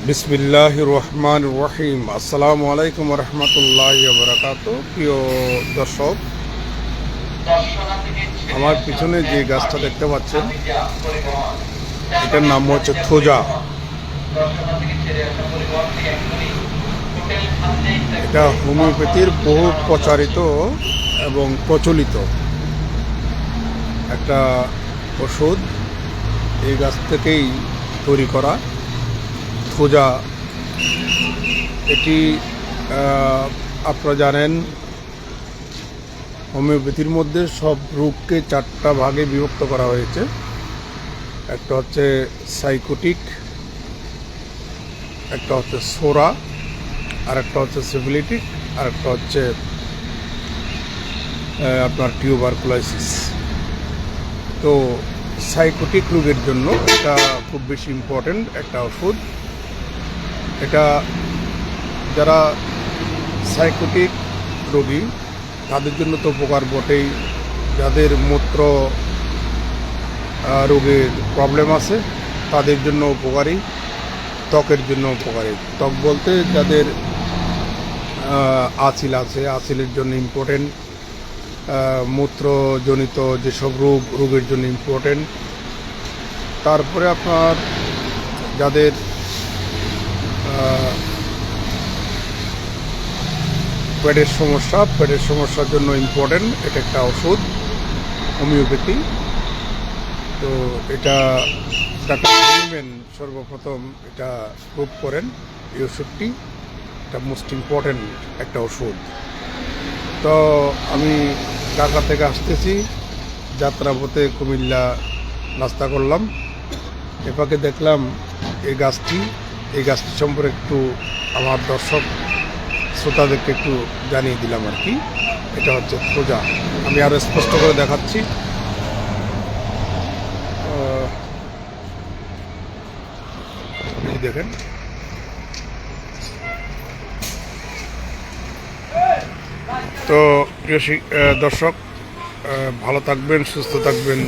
বিসমিল্লাহির রহমানির রহিম। আসসালামু আলাইকুম রহমতুল্লাহি ওয়া বারাকাতুহু। প্রিয় দর্শক, আমার পিছনে যে গাছটা দেখতে পাচ্ছেন এটার নাম হচ্ছে থোজা। এটা হোমিওপ্যাথির বহু প্রচারিত এবং প্রচলিত একটা ওষুধ। এই গাছ থেকেই তৈরি করা থোজা। এটি আপনারা জানেন, হোমিওপ্যাথির মধ্যে সব রোগকে 4টা ভাগে বিভক্ত করা হয়েছে। একটা হচ্ছে সাইকোটিক, একটা হচ্ছে সোরা, আর একটা হচ্ছে সিফিলিটিক, আর একটা হচ্ছে আপনার টিউবারকুলোসিস। তো সাইকোটিক রোগের জন্য এটা খুব বেশি ইম্পর্টেন্ট একটা ওষুধ। এটা যারা সাইকোটিক রোগী তাদের জন্য তো উপকার বটেই। যাদের মূত্র রোগের প্রবলেম আছে তাদের জন্য উপকারী, ত্বকের জন্য উপকারী। ত্বক বলতে যাদের আঁচিল আছে, আঁচিলের জন্য ইম্পর্টেন্ট। মূত্রজনিত যেসব রোগের জন্য ইম্পর্টেন্ট। তারপরে আপনার যাদের পেটের সমস্যার জন্য ইম্পর্টেন্ট। এটা একটা ওষুধ হোমিওপ্যাথি। তো এটা ডাক্তার হেনিম্যান সর্বপ্রথম এটা প্রুভ করেন। এই ওষুধটি এটা মোস্ট ইম্পর্টেন্ট একটা ওষুধ। তো আমি ঢাকা থেকে আসতেছি, যাত্রাপথে কুমিল্লা নাস্তা করলাম। এপাকে দেখলাম এই গাছটি সম্পর্কে একটু আমার দর্শক শ্রোতাদেরকে একটু জানিয়ে দিলাম আর কি। এটা হচ্ছে থোজা। আমি আরও স্পষ্ট করে দেখাচ্ছি। দেখেন, তো প্রিয় দর্শক, ভালো থাকবেন, সুস্থ থাকবেন।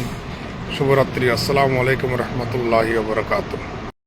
শুভরাত্রি। আসসালামু আলাইকুম রহমতুল্লাহি ওয়া বারাকাতুহু।